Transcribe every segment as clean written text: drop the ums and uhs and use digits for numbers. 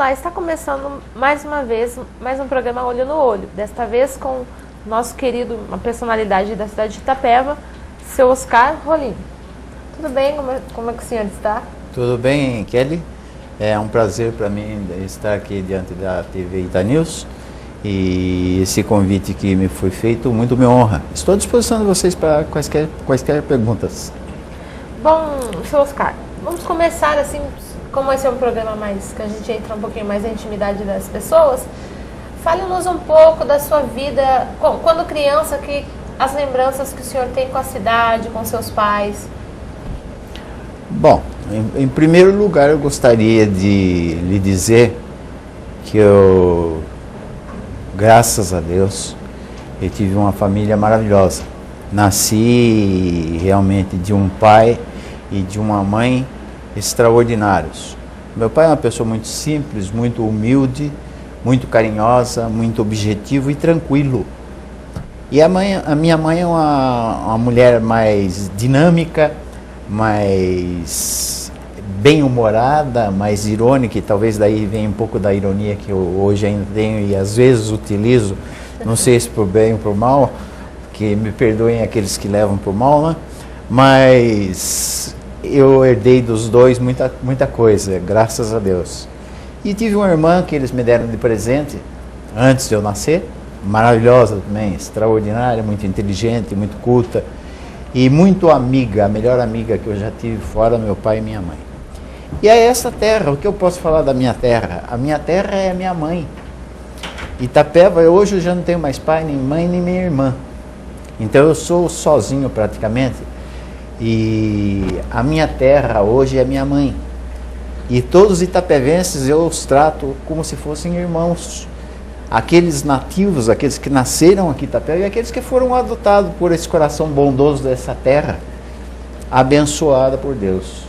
Olá, está começando mais uma vez, mais um programa Olho no Olho. Desta vez com nosso querido, uma personalidade da cidade de Itapeva, seu Oscar Rolim. Tudo bem? Como é que o senhor está? Tudo bem, Kelly. É um prazer para mim estar aqui diante da TV Itanews. E esse convite que me foi feito muito me honra. Estou à disposição de vocês para quaisquer perguntas. Bom, seu Oscar, vamos começar assim, como esse é um programa mais que a gente entra um pouquinho mais na intimidade das pessoas. Fale-nos um pouco da sua vida, quando criança, as lembranças que o senhor tem com a cidade, com seus pais. Bom, em primeiro lugar eu gostaria de lhe dizer que graças a Deus, eu tive uma família maravilhosa. Nasci realmente de um pai e de uma mãe extraordinários. Meu pai é uma pessoa muito simples, muito humilde, muito carinhosa, muito objetivo e tranquilo. E a minha mãe é uma mulher mais dinâmica, mais bem-humorada, mais irônica, e talvez daí venha um pouco da ironia que eu hoje ainda tenho e às vezes utilizo, não sei se por bem ou por mal, que me perdoem aqueles que levam por mal, né? Mas eu herdei dos dois muita coisa, graças a Deus. E tive uma irmã que eles me deram de presente antes de eu nascer, maravilhosa também, extraordinária, muito inteligente, muito culta e muito amiga, a melhor amiga que eu já tive fora meu pai e minha mãe. E é essa terra, o que eu posso falar da minha terra? A minha terra é a minha mãe. Itapeva, hoje eu já não tenho mais pai, nem mãe, nem minha irmã. Então eu sou sozinho praticamente. E a minha terra hoje é minha mãe. E todos os itapevenses eu os trato como se fossem irmãos. Aqueles nativos, aqueles que nasceram aqui em Itapeva e aqueles que foram adotados por esse coração bondoso dessa terra, abençoada por Deus.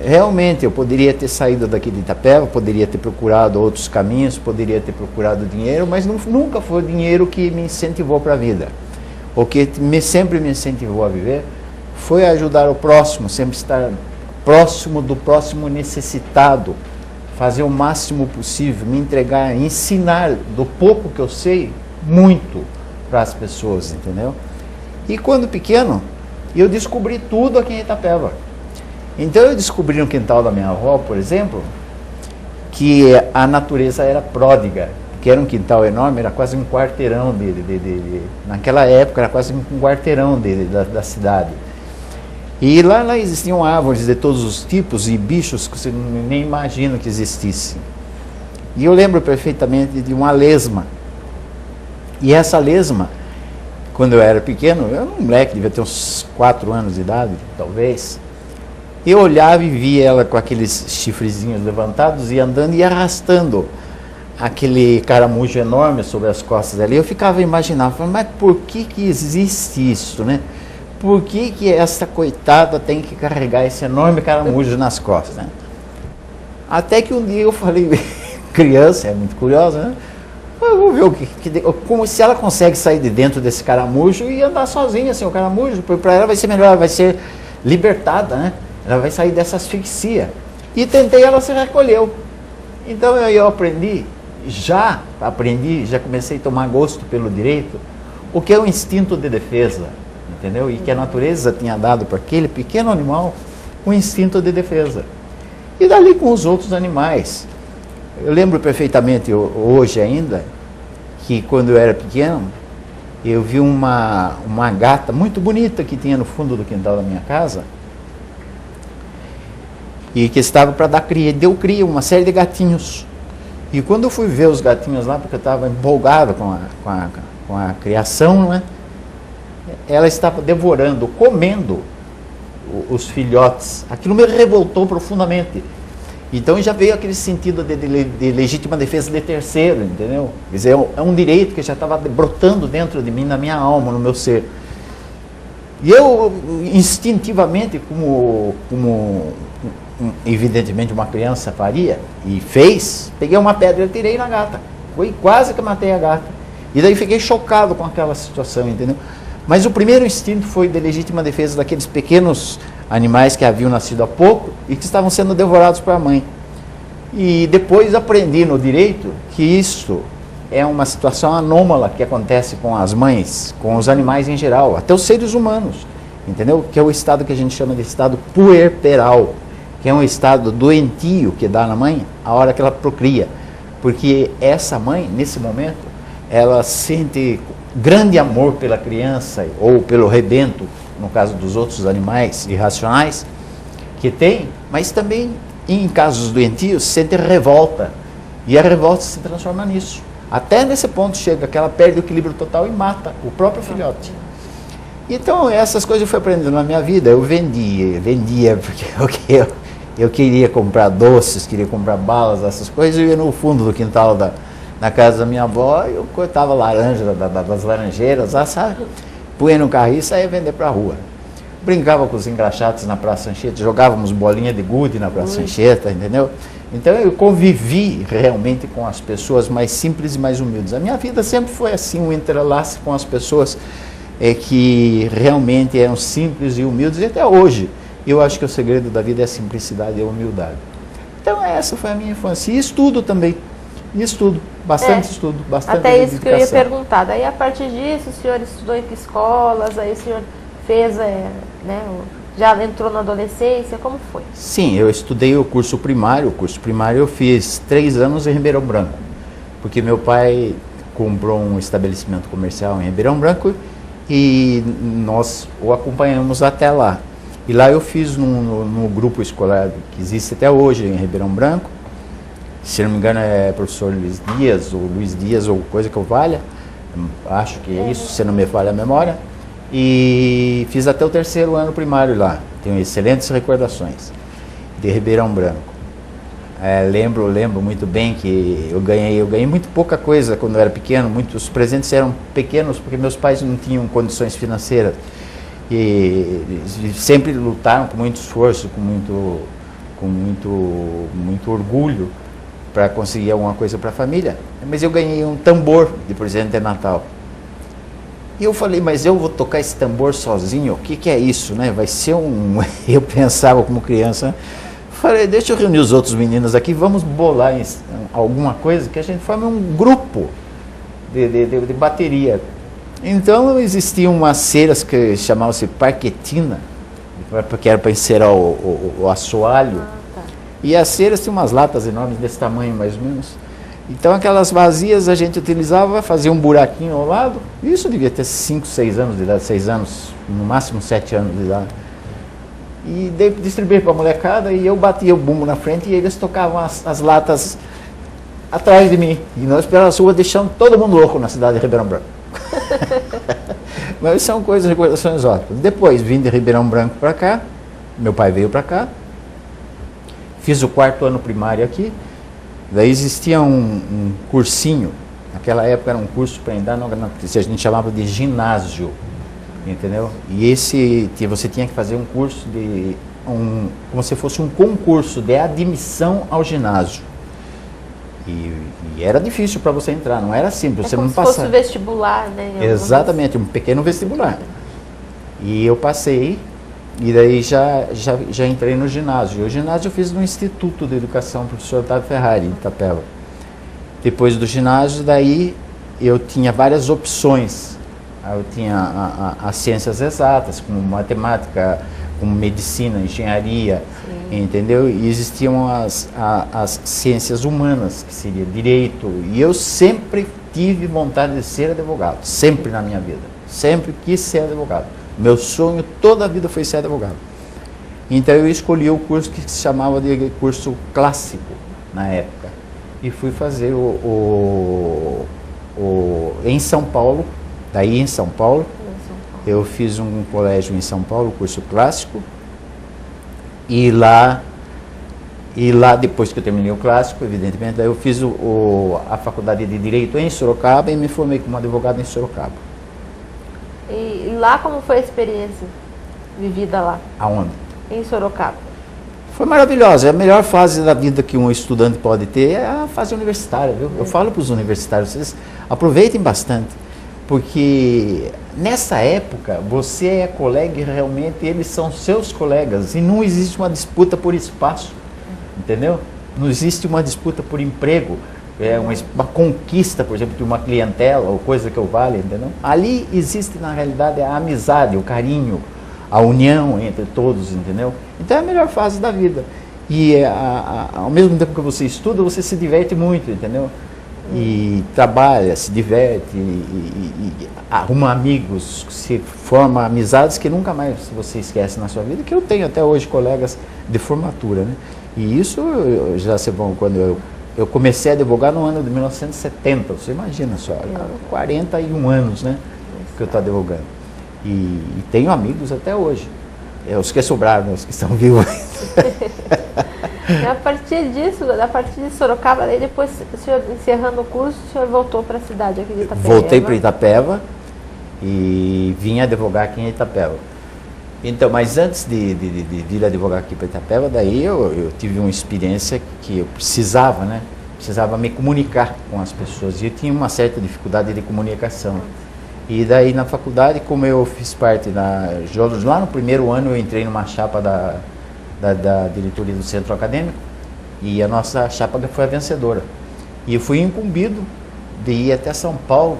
Realmente eu poderia ter saído daqui de Itapeva, poderia ter procurado outros caminhos, poderia ter procurado dinheiro, mas nunca foi o dinheiro que me incentivou para a vida. O que sempre me incentivou a viver foi ajudar o próximo, sempre estar próximo do próximo necessitado, fazer o máximo possível, me entregar, ensinar do pouco que eu sei, muito para as pessoas, entendeu? E quando pequeno, eu descobri tudo aqui em Itapeva. Então eu descobri no quintal da minha avó, por exemplo, que a natureza era pródiga, que era um quintal enorme, era quase um quarteirão naquela época era quase um quarteirão da cidade. E lá existiam árvores de todos os tipos e bichos que você nem imagina que existissem. E eu lembro perfeitamente de uma lesma. E essa lesma, quando eu era pequeno, eu era um moleque, devia ter uns 4 anos de idade, talvez. Eu olhava e via ela com aqueles chifrezinhos levantados e andando e arrastando aquele caramujo enorme sobre as costas dela. Eu ficava imaginando, mas por que existe isso, né? Por que essa coitada tem que carregar esse enorme caramujo nas costas, né? Até que um dia eu falei, criança, é muito curiosa, né? Eu vou ver como se ela consegue sair de dentro desse caramujo e andar sozinha, assim, o caramujo, para ela vai ser melhor, ela vai ser libertada, né? Ela vai sair dessa asfixia. E tentei, ela se recolheu. Então eu aprendi, já comecei a tomar gosto pelo direito, o que é o instinto de defesa, entendeu? E que a natureza tinha dado para aquele pequeno animal o instinto de defesa. E dali com os outros animais. Eu lembro perfeitamente, hoje ainda, que quando eu era pequeno, eu vi uma gata muito bonita que tinha no fundo do quintal da minha casa, e que estava para dar cria, deu cria, uma série de gatinhos. E quando eu fui ver os gatinhos lá, porque eu estava empolgado com a criação, né? Ela estava devorando, comendo os filhotes. Aquilo me revoltou profundamente. Então já veio aquele sentido de legítima defesa de terceiro, entendeu? Quer dizer, é um direito que já estava brotando dentro de mim, na minha alma, no meu ser. E eu, instintivamente, como evidentemente uma criança faria, e fez, peguei uma pedra e tirei na gata. Foi quase que matei a gata. E daí fiquei chocado com aquela situação, entendeu? Mas o primeiro instinto foi de legítima defesa daqueles pequenos animais que haviam nascido há pouco e que estavam sendo devorados pela mãe. E depois aprendi no direito que isso é uma situação anômala que acontece com as mães, com os animais em geral, até os seres humanos, entendeu? Que é o estado que a gente chama de estado puerperal, que é um estado doentio que dá na mãe a hora que ela procria. Porque essa mãe, nesse momento, ela sente grande amor pela criança ou pelo rebento, no caso dos outros animais irracionais que tem, mas também, em casos doentios, sente revolta. E a revolta se transforma nisso. Até nesse ponto chega que ela perde o equilíbrio total e mata o próprio filhote. Então, essas coisas eu fui aprendendo na minha vida. Eu vendia porque eu queria comprar doces, queria comprar balas, essas coisas. Eu ia no fundo do quintal na casa da minha avó, eu cortava laranja das laranjeiras, sabe? Punha no carrinho e saía vender para a rua. Brincava com os engraxates na Praça Anchieta, jogávamos bolinha de gude na Praça Anchieta, entendeu? Então eu convivi realmente com as pessoas mais simples e mais humildes. A minha vida sempre foi assim, um entrelace com as pessoas que realmente eram simples e humildes, e até hoje. Eu acho que o segredo da vida é a simplicidade e a humildade. Então essa foi a minha infância. E estudo também. Bastante estudo, bastante até isso dedicação. que eu ia perguntar. Daí a partir disso, o senhor estudou em que escolas? Aí o senhor fez, já entrou na adolescência, como foi? Sim, eu estudei o curso primário. O curso primário eu fiz 3 anos em Ribeirão Branco, porque meu pai comprou um estabelecimento comercial em Ribeirão Branco e nós o acompanhamos até lá. E lá eu fiz no grupo escolar que existe até hoje em Ribeirão Branco. Se não me engano é professor Luiz Dias ou coisa que eu valha, acho que é isso, se não me falha a memória. E fiz até o 3º ano primário lá, tenho excelentes recordações de Ribeirão Branco. Lembro muito bem que eu ganhei muito pouca coisa quando eu era pequeno, muitos presentes eram pequenos porque meus pais não tinham condições financeiras e sempre lutaram com muito esforço, com muito orgulho para conseguir alguma coisa para a família, mas eu ganhei um tambor de presente de Natal. E eu falei, mas eu vou tocar esse tambor sozinho? O que é isso, né? Vai ser um... Eu pensava como criança, falei, deixa eu reunir os outros meninos aqui, vamos bolar alguma coisa que a gente forme um grupo de bateria. Então existiam umas ceras que chamavam-se parquetina, que era para encerar o assoalho. E as ceras tinham umas latas enormes desse tamanho, mais ou menos. Então aquelas vazias a gente utilizava, fazia um buraquinho ao lado. Isso devia ter 5, 6 anos de idade, 6 anos, no máximo 7 anos de idade. E distribuía para a molecada e eu batia o bumbo na frente e eles tocavam as latas atrás de mim. E nós pelas ruas deixando todo mundo louco na cidade de Ribeirão Branco. Mas são coisas, recordações ótimas. Depois vim de Ribeirão Branco para cá, meu pai veio para cá. Fiz o 4º ano primário aqui, daí existia um cursinho, naquela época era um curso para entrar, a gente chamava de ginásio, entendeu? E você tinha que fazer um curso como se fosse um concurso de admissão ao ginásio. E era difícil para você entrar, não era simples, você não passava. Como se fosse vestibular, né? Exatamente, um pequeno vestibular. E eu passei. E daí já entrei no ginásio. O ginásio eu fiz no Instituto de Educação, professor Otávio Ferrari, em Itapeva. Depois do ginásio, daí eu tinha várias opções. Eu tinha as ciências exatas, como matemática, como medicina, engenharia, entendeu? E existiam as ciências humanas, que seria direito. E eu sempre tive vontade de ser advogado, sempre na minha vida. Sempre quis ser advogado. Meu sonho toda a vida foi ser advogado. Então eu escolhi o curso que se chamava de curso clássico na época. E fui fazer em São Paulo. Daí em São Paulo, eu fiz um colégio em São Paulo, curso clássico. E lá depois que eu terminei o clássico, evidentemente, daí eu fiz a faculdade de Direito em Sorocaba e me formei como advogado em Sorocaba. E lá como foi a experiência vivida lá? Aonde? Em Sorocaba. Foi maravilhosa. É a melhor fase da vida que um estudante pode ter é a fase universitária, viu? Eu falo para os universitários, vocês aproveitem bastante, porque nessa época você é colega e realmente eles são seus colegas e não existe uma disputa por espaço, entendeu? não existe uma disputa por emprego, uma conquista, por exemplo, de uma clientela ou coisa que eu vale, entendeu? Ali existe, na realidade, a amizade, o carinho, a união entre todos, entendeu? Então é a melhor fase da vida. E ao mesmo tempo que você estuda, você se diverte muito, entendeu? E trabalha, se diverte, e arruma amigos, se forma amizades que nunca mais você esquece na sua vida, que eu tenho até hoje colegas de formatura, né? E isso já sei bom, quando eu comecei a advogar no ano de 1970, você imagina só, 41 anos, né, que eu estou advogando. E tenho amigos até hoje, os que sobraram, os que estão vivos. E a partir de Sorocaba, daí depois, o senhor encerrando o curso, o senhor voltou para a cidade aqui de Itapeva? Voltei para Itapeva e vim advogar aqui em Itapeva. Então, mas antes de vir advogar aqui para Itapeva, daí eu tive uma experiência que eu precisava, né? Precisava me comunicar com as pessoas. E eu tinha uma certa dificuldade de comunicação. E daí na faculdade, como eu fiz parte lá no primeiro ano, eu entrei numa chapa da diretoria do centro acadêmico, e a nossa chapa foi a vencedora. E eu fui incumbido de ir até São Paulo,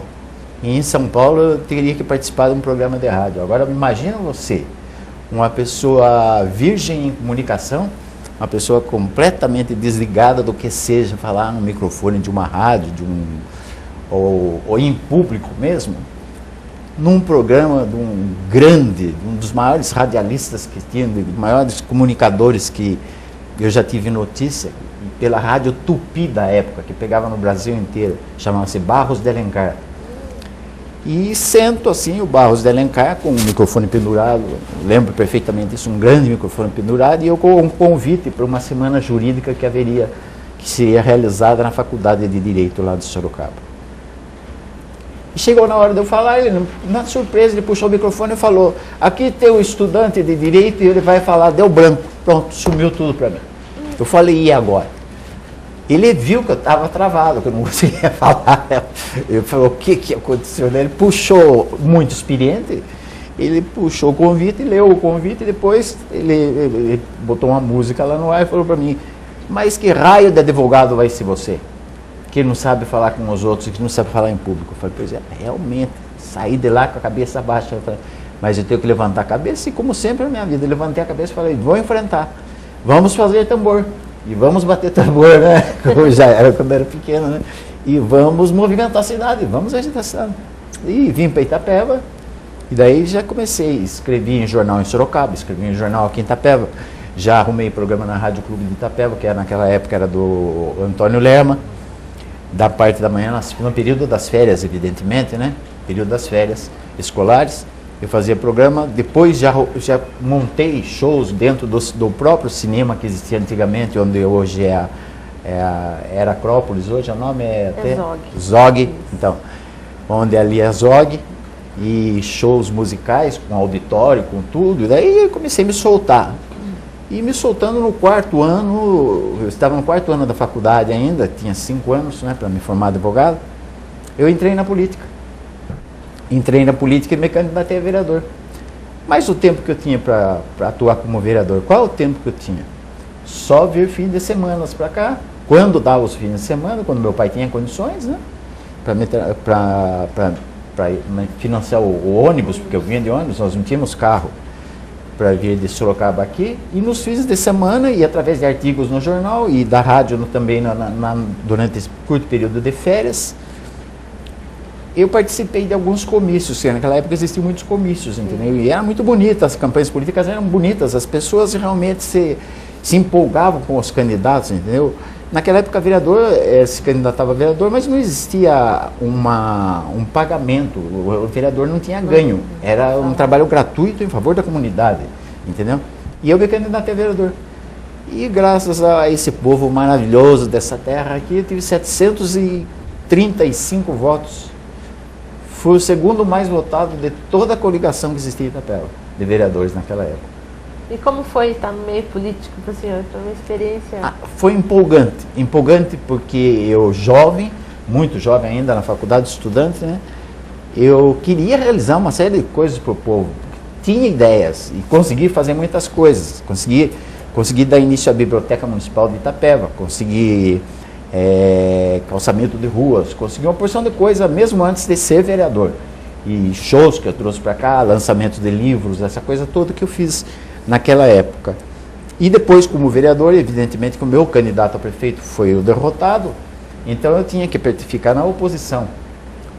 e em São Paulo eu teria que participar de um programa de rádio. Agora imagina você, uma pessoa virgem em comunicação, uma pessoa completamente desligada do que seja falar no microfone de uma rádio, ou em público mesmo, num programa de um dos maiores radialistas que tinha, dos maiores comunicadores que eu já tive notícia, pela rádio Tupi da época, que pegava no Brasil inteiro, chamava-se Barros de Alencar. E sento assim, o Barros de Alencar, com um microfone pendurado, lembro perfeitamente isso, um grande microfone pendurado, e eu com um convite para uma semana jurídica que seria realizada na Faculdade de Direito lá de Sorocaba. E chegou na hora de eu falar, ele, na surpresa, ele puxou o microfone e falou: aqui tem um estudante de direito e ele vai falar, deu branco, pronto, sumiu tudo para mim. Eu falei, e agora? Ele viu que eu estava travado, que eu não conseguia falar. Ele falou, o que aconteceu? Ele puxou, muito experiente, ele puxou o convite, leu o convite, e depois ele botou uma música lá no ar e falou para mim: mas que raio de advogado vai ser você? Que não sabe falar com os outros, que não sabe falar em público. Eu falei, pois é, realmente, saí de lá com a cabeça baixa. Eu falei, mas eu tenho que levantar a cabeça, e como sempre na minha vida, eu levantei a cabeça e falei, vou enfrentar, vamos fazer tambor, e vamos bater tambor, né, como já era quando eu era pequeno, né, e vamos movimentar a cidade, vamos agitar a cidade. E vim para Itapeva, e daí já comecei, escrevi em jornal em Sorocaba, escrevi em jornal aqui em Itapeva, já arrumei programa na Rádio Clube de Itapeva, que naquela época era do Antônio Lerma, da parte da manhã, no período das férias, evidentemente, né? Período das férias escolares, eu fazia programa. Depois já montei shows dentro do próprio cinema que existia antigamente, onde hoje era Acrópolis, hoje o nome é até Zog. Então, onde ali é Zog, e shows musicais com auditório, com tudo. E daí eu comecei a me soltar. E me soltando no quarto ano, eu estava no quarto ano da faculdade ainda, tinha 5 anos, né, para me formar advogado, eu entrei na política. Entrei na política e me candidatei a vereador. Mas o tempo que eu tinha para atuar como vereador, qual o tempo que eu tinha? Só vir fim de semana para cá, quando dava os fins de semana, quando meu pai tinha condições, né, para financiar o ônibus, porque eu vinha de ônibus, nós não tínhamos carro para vir de Sorocaba aqui, e nos fins de semana, e através de artigos no jornal e da rádio também durante esse curto período de férias, eu participei de alguns comícios. Naquela época existiam muitos comícios, entendeu? E era muito bonita, as campanhas políticas eram bonitas, as pessoas realmente se empolgavam com os candidatos, entendeu? Naquela época vereador se candidatava a vereador, mas não existia um pagamento, o vereador não tinha ganho, era um trabalho gratuito em favor da comunidade, entendeu? E eu me candidatei a vereador. E graças a esse povo maravilhoso dessa terra aqui, eu tive 735 votos. Fui o segundo mais votado de toda a coligação que existia em Itapeva, de vereadores naquela época. E como foi estar no meio político para o senhor? Foi uma experiência? Foi empolgante porque eu jovem, muito jovem ainda na faculdade, estudante, né? Eu queria realizar uma série de coisas para o povo, tinha ideias e consegui fazer muitas coisas, consegui Consegui dar início à Biblioteca Municipal de Itapeva, consegui calçamento de ruas, consegui uma porção de coisa mesmo antes de ser vereador. E shows que eu trouxe para cá, lançamento de livros, essa coisa toda que eu fiz naquela época. E depois, como vereador, evidentemente que o meu candidato a prefeito foi o derrotado, então eu tinha que ficar na oposição,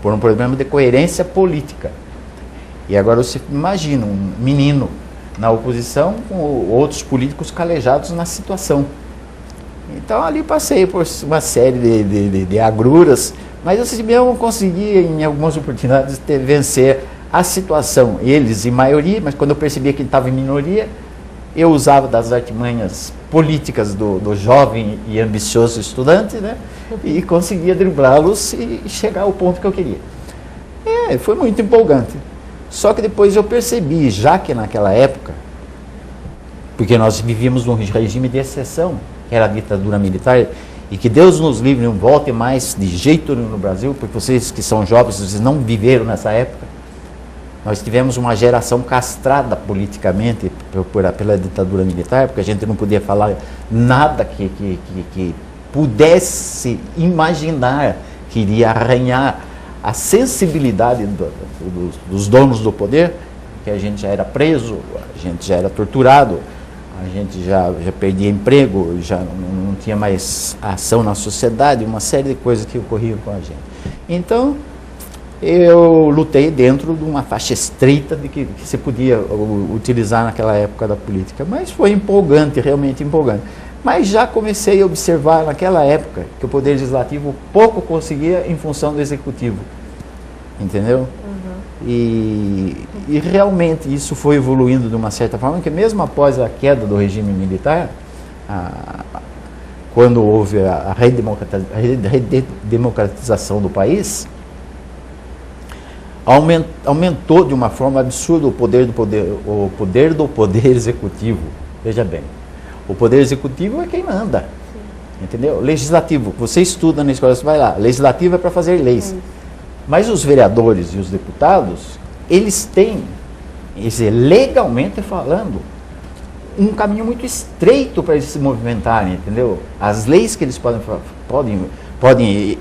por um problema de coerência política. E agora você imagina um menino na oposição com outros políticos calejados na situação. Então ali passei por uma série de agruras, mas assim mesmo consegui em algumas oportunidades vencer a situação. Eles em maioria, mas quando eu percebia que estava em minoria, eu usava das artimanhas políticas do jovem e ambicioso estudante, né? E conseguia driblá-los e chegar ao ponto que eu queria. Foi muito empolgante. Só que depois eu percebi, já que naquela época, porque nós vivíamos num regime de exceção, que era a ditadura militar, e que Deus nos livre, não volte mais de jeito nenhum no Brasil, porque vocês que são jovens, vocês não viveram nessa época. Nós tivemos uma geração castrada politicamente pela ditadura militar, porque a gente não podia falar nada que pudesse imaginar que iria arranhar a sensibilidade dos donos do poder, que a gente já era preso, a gente já era torturado, a gente já perdia emprego, já não tinha mais ação na sociedade, uma série de coisas que ocorriam com a gente. Então, eu lutei dentro de uma faixa estreita de que se podia utilizar naquela época da política, mas foi empolgante, realmente empolgante. Mas já comecei a observar naquela época que o Poder Legislativo pouco conseguia em função do Executivo, entendeu? E realmente isso foi evoluindo de uma certa forma, que mesmo após a queda do regime militar, quando houve a redemocratização do país, aumentou de uma forma absurda o poder do poder executivo. Veja bem, o poder executivo é quem manda, entendeu? Legislativo, você estuda na escola, você vai lá, legislativo é para fazer leis. Mas os vereadores e os deputados, eles têm, legalmente falando, um caminho muito estreito para eles se movimentarem, entendeu? As leis que eles podem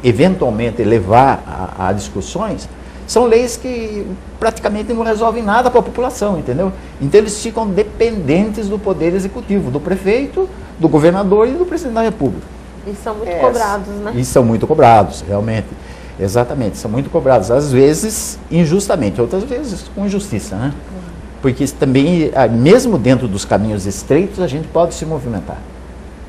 eventualmente levar a discussões, são leis que praticamente não resolvem nada para a população, entendeu? Então eles ficam dependentes do poder executivo, do prefeito, do governador e do presidente da República. E são muito cobrados, né? E são muito cobrados, realmente. Exatamente, são muito cobrados, às vezes injustamente, outras vezes com injustiça, né? Porque também, mesmo dentro dos caminhos estreitos, a gente pode se movimentar.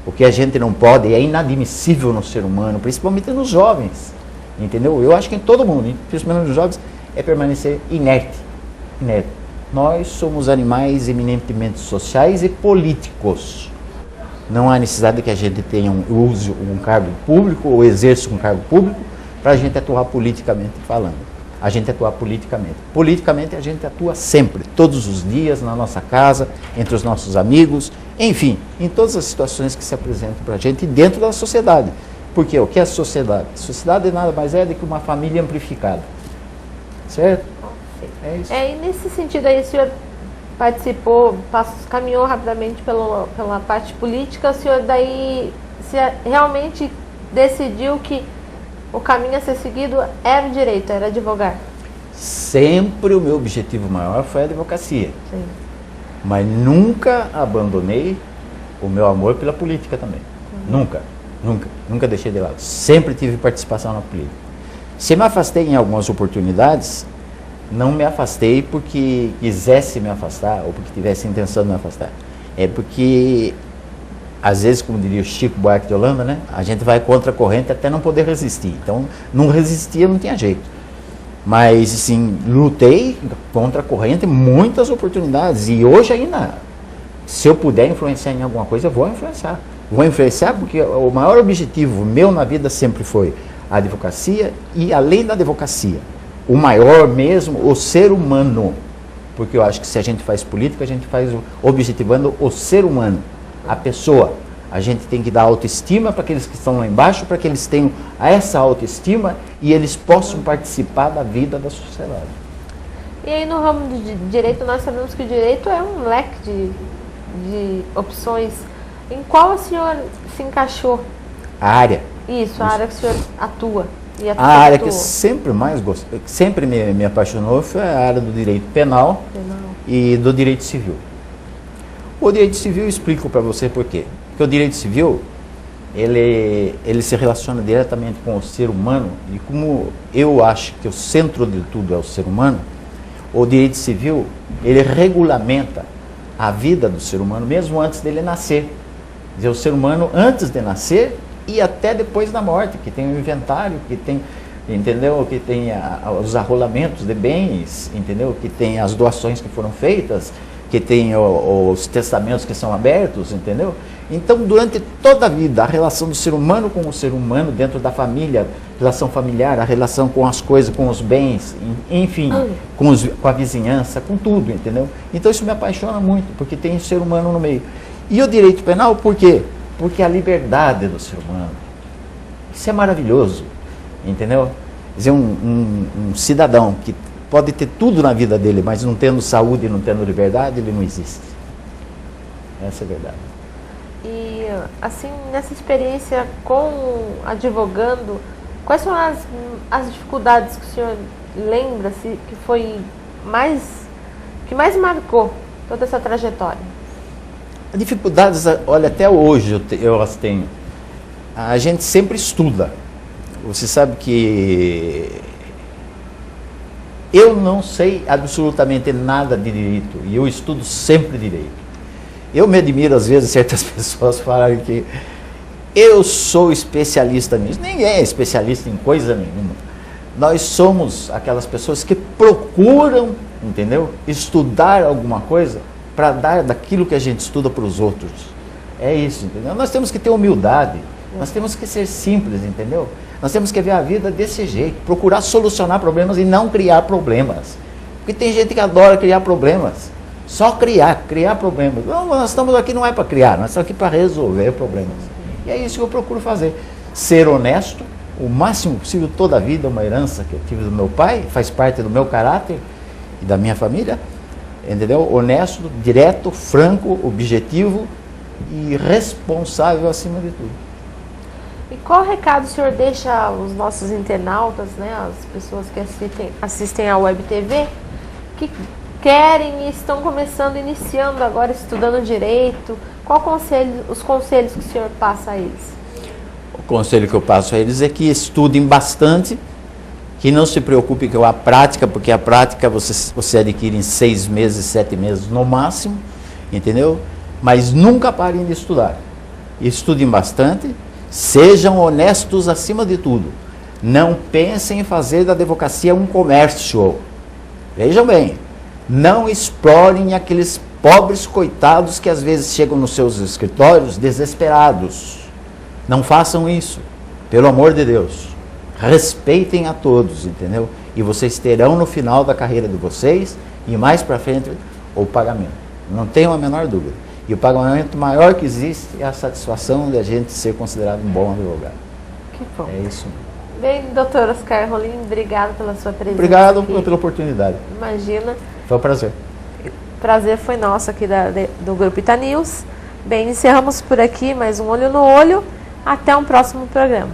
O que a gente não pode é inadmissível no ser humano, principalmente nos jovens, entendeu? Eu acho que em todo mundo, principalmente nos jovens, é permanecer inerte. Nós somos animais eminentemente sociais e políticos. Não há necessidade de que a gente use um cargo público ou exerça um cargo público para a gente atuar politicamente falando. A gente atua politicamente. Politicamente a gente atua sempre, todos os dias, na nossa casa, entre os nossos amigos, enfim, em todas as situações que se apresentam para a gente dentro da sociedade. Porque o que é a sociedade? A sociedade nada mais é do que uma família amplificada. Certo? É isso. E nesse sentido aí, o senhor participou, caminhou rapidamente pela parte política, o senhor daí realmente decidiu que o caminho a ser seguido era o direito, era advogar? Sempre o meu objetivo maior foi a advocacia. Sim. Mas nunca abandonei o meu amor pela política também. Nunca deixei de lado. Sempre tive participação na política. Se me afastei em algumas oportunidades, não me afastei porque quisesse me afastar ou porque tivesse intenção de me afastar. É porque, às vezes, como diria o Chico Buarque de Holanda, né? A gente vai contra a corrente até não poder resistir. Então, não resistia, não tinha jeito. Mas, assim, lutei contra a corrente em muitas oportunidades. E hoje ainda, se eu puder influenciar em alguma coisa, eu vou influenciar. Vou influenciar porque o maior objetivo meu na vida sempre foi a advocacia e, além da advocacia, o maior mesmo, o ser humano. Porque eu acho que se a gente faz política, a gente faz objetivando o ser humano, a pessoa. A gente tem que dar autoestima para aqueles que estão lá embaixo, para que eles tenham essa autoestima e eles possam participar da vida da sociedade. E aí no ramo do direito, nós sabemos que o direito é um leque de opções. Em qual o senhor se encaixou? A área. Isso, a área que o senhor atua. E A área que sempre mais gostei, sempre me apaixonou foi a área do direito penal e do direito civil. O direito civil, eu explico para você por quê. Porque o direito civil, ele se relaciona diretamente com o ser humano, e como eu acho que o centro de tudo é o ser humano, o direito civil, ele regulamenta a vida do ser humano mesmo antes dele nascer. Quer dizer, o ser humano antes de nascer e até depois da morte, que tem o inventário, que tem, entendeu? Que tem os arrolamentos de bens, entendeu? Que tem as doações que foram feitas, que tem os testamentos que são abertos, entendeu? Então, durante toda a vida, a relação do ser humano com o ser humano dentro da família, relação familiar, a relação com as coisas, com os bens, enfim, com a vizinhança, com tudo, entendeu? Então, isso me apaixona muito, porque tem o ser humano no meio. E o direito penal, por quê? Porque a liberdade do ser humano, isso é maravilhoso, entendeu? Quer dizer, um cidadão que pode ter tudo na vida dele, mas não tendo saúde e não tendo liberdade, ele não existe. Essa é a verdade. E, assim, nessa experiência com advogando, quais são as dificuldades que o senhor lembra que mais marcou toda essa trajetória? As dificuldades, olha, até hoje eu as tenho. A gente sempre estuda. Você sabe que eu não sei absolutamente nada de direito, e eu estudo sempre direito. Eu me admiro, às vezes, certas pessoas falarem que eu sou especialista nisso. Ninguém é especialista em coisa nenhuma. Nós somos aquelas pessoas que procuram, entendeu? Estudar alguma coisa para dar daquilo que a gente estuda para os outros. É isso, entendeu? Nós temos que ter humildade, nós temos que ser simples, entendeu? Nós temos que ver a vida desse jeito, procurar solucionar problemas e não criar problemas. Porque tem gente que adora criar problemas. Só criar problemas. Não, nós estamos aqui não é para criar, nós estamos aqui para resolver problemas. E é isso que eu procuro fazer. Ser honesto, o máximo possível toda a vida, uma herança que eu tive do meu pai, faz parte do meu caráter e da minha família. Entendeu? Honesto, direto, franco, objetivo e responsável acima de tudo. E qual recado o senhor deixa aos nossos internautas, né, as pessoas que assistem à Web TV, que querem e estão iniciando agora, estudando direito? Os conselhos que o senhor passa a eles? O conselho que eu passo a eles é que estudem bastante, que não se preocupe com a prática, porque a prática você adquire em 6 meses, 7 meses no máximo, entendeu? Mas nunca parem de estudar. Estudem bastante, sejam honestos acima de tudo. Não pensem em fazer da advocacia um comércio. Vejam bem, não explorem aqueles pobres coitados que às vezes chegam nos seus escritórios desesperados. Não façam isso, pelo amor de Deus. Respeitem a todos, entendeu? E vocês terão no final da carreira de vocês, e mais para frente, o pagamento. Não tenham a menor dúvida. E o pagamento maior que existe é a satisfação de a gente ser considerado um bom advogado. Que bom. É isso. Bem, doutor Oscar Rolim, obrigado pela sua presença. Obrigado aqui. pela oportunidade. Imagina. Foi um prazer. O prazer foi nosso aqui do Grupo Ita News. Bem, encerramos por aqui mais um Olho no Olho. Até um próximo programa.